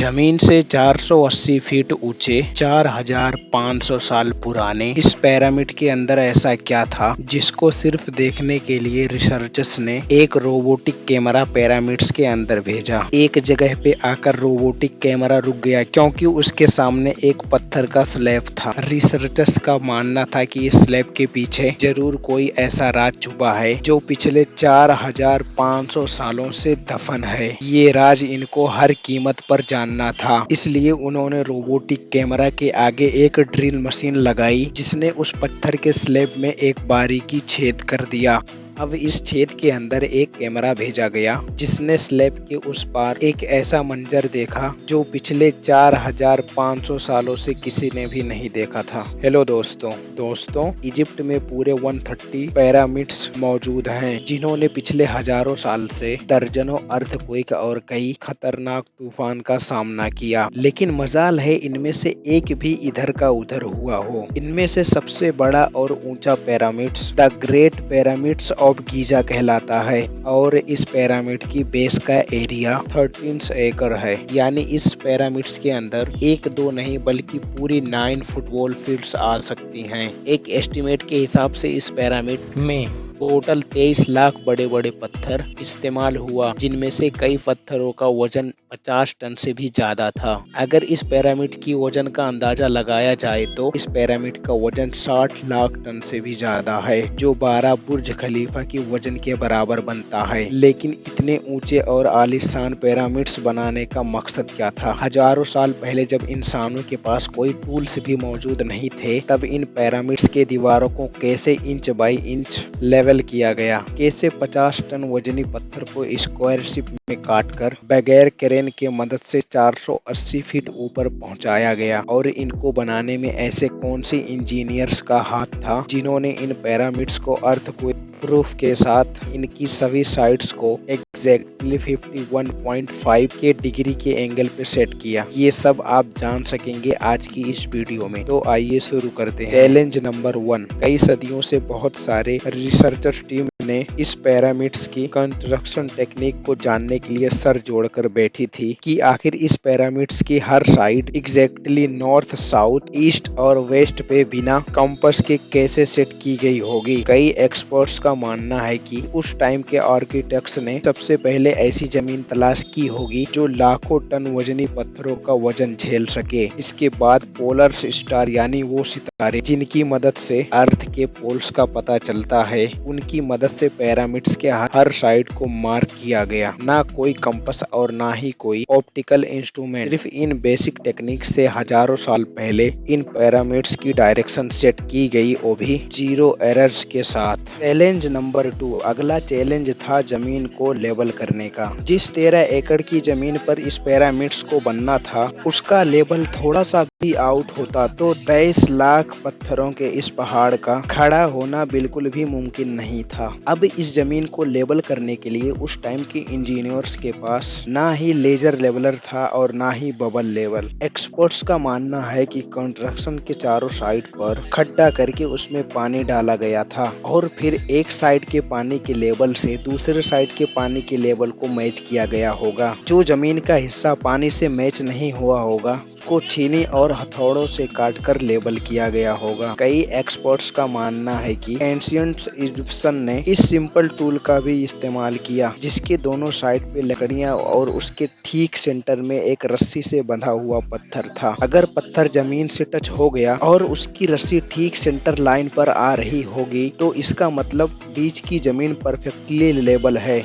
जमीन से 480 फीट ऊंचे, 4500 साल पुराने इस पिरामिड के अंदर ऐसा क्या था जिसको सिर्फ देखने के लिए रिसर्चर्स ने एक रोबोटिक कैमरा पिरामिड्स के अंदर भेजा। एक जगह पे आकर रोबोटिक कैमरा रुक गया क्योंकि उसके सामने एक पत्थर का स्लैब था। रिसर्चर्स का मानना था कि इस स्लैब के पीछे जरूर कोई ऐसा राज छुपा है जो पिछले 4500 सालों से दफन है। ये राज इनको हर कीमत पर जानना था, इसलिए उन्होंने रोबोटिक कैमरा के आगे एक ड्रिल मशीन लगाई जिसने उस पत्थर के स्लैब में एक बारीकी छेद कर दिया। अब इस छेद के अंदर एक कैमरा भेजा गया जिसने स्लैब के उस पार एक ऐसा मंजर देखा जो पिछले 4500 सालों से किसी ने भी नहीं देखा था। हेलो दोस्तों, इजिप्ट में पूरे 130 पिरामिड्स मौजूद हैं जिन्होंने पिछले हजारों साल से दर्जनों अर्थक्वेक और कई खतरनाक तूफान का सामना किया, लेकिन मजाल है इनमें से एक भी इधर का उधर हुआ हो। इनमें से सबसे बड़ा और ऊंचा pyramids the great pyramids of Giza कहलाता है और इस पिरामिड की बेस का एरिया 13 एकड़ है। यानी इस पिरामिड्स के अंदर एक दो नहीं बल्कि पूरी 9 फुटबॉल फील्ड्स आ सकती हैं। एक एस्टिमेट के हिसाब से इस पिरामिड में टोटल 23 लाख बड़े बड़े पत्थर इस्तेमाल हुआ, जिनमें से कई पत्थरों का वजन 50 टन से भी ज्यादा था। अगर इस पिरामिड की वजन का अंदाजा लगाया जाए तो इस पिरामिड का वजन 60 लाख टन से भी ज्यादा है, जो 12 बुर्ज खलीफा की वजन के बराबर बनता है। लेकिन इतने ऊंचे और आलीशान पिरामिड्स बनाने का मकसद क्या था? हजारों साल पहले जब इंसानों के पास कोई टूल्स भी मौजूद नहीं थे, तब इन पिरामिड्स के दीवारों को कैसे इंच बाई इंच लेवल किया गया? कैसे 50 टन वजनी पत्थर को स्क्वायर शेप में काटकर बगैर क्रेन के मदद से 480 फीट ऊपर पहुंचाया गया? और इनको बनाने में ऐसे कौन से इंजीनियर्स का हाथ था जिन्होंने इन पिरामिड्स को अर्थक्वेक प्रूफ के साथ इनकी सभी साइड्स को एग्जैक्टली 51.5 के डिग्री के एंगल पे सेट किया? ये सब आप जान सकेंगे आज की इस वीडियो में। तो आइए शुरू करते हैं। Challenge number 1। कई सदियों से बहुत सारे रिसर्चर टीम ने इस पिरामिड्स की कंस्ट्रक्शन टेक्निक को जानने के लिए सर जोड़कर बैठी थी कि आखिर इस पिरामिड्स की हर side exactly north, south, east और वेस्ट पे बिना कंपास के कैसे सेट की गई होगी। कई एक्सपर्ट्स का मानना है कि उस टाइम के आर्किटेक्ट्स ने सबसे पहले ऐसी जमीन तलाश की होगी जो लाखों टन वजनी पत्थरों का वजन झेल सके। इसके बाद पोलर स्टार यानी वो सितारे जिनकी मदद से अर्थ के पोल्स का पता चलता है, उनकी मदद से पिरामिड्स के हर साइड को मार्क किया गया। ना कोई कंपास और ना ही कोई ऑप्टिकल इंस्ट्रूमेंट, सिर्फ इन बेसिक टेक्निक से हजारों साल पहले इन पिरामिड्स की डायरेक्शन सेट की गई, वो भी 0 एरर्स के साथ। Challenge number 2। अगला चैलेंज था जमीन को लेवल करने का। जिस 13 एकड़ की जमीन पर इस पिरामिड्स को बनना था, उसका लेवल थोड़ा सा भी आउट होता तो 23 लाख पत्थरों के इस पहाड़ का खड़ा होना बिल्कुल भी मुमकिन नहीं था। अब इस जमीन को लेवल करने के लिए उस टाइम के इंजीनियर्स के पास ना ही लेजर लेवलर था और ना ही बबल लेवल। एक्सपर्ट्स का मानना है कि कंस्ट्रक्शन के चारों साइड पर खड्डा करके उसमें पानी डाला गया था और फिर एक साइड के पानी के लेवल से दूसरे साइड के पानी के लेवल को मैच किया गया होगा। जो जमीन का हिस्सा पानी से मैच नहीं हुआ होगा को छीनी और हथौड़ों से काटकर लेबल किया गया होगा। कई एक्सपर्ट्स का मानना है कि एंशिएंट इजिप्शियन ने इस सिंपल टूल का भी इस्तेमाल किया, जिसके दोनों साइड पे लकड़ियां और उसके ठीक सेंटर में एक रस्सी से बंधा हुआ पत्थर था। अगर पत्थर जमीन से टच हो गया और उसकी रस्सी ठीक सेंटर लाइन पर आ रही होगी तो इसका मतलब बीच की जमीन परफेक्टली लेवल है।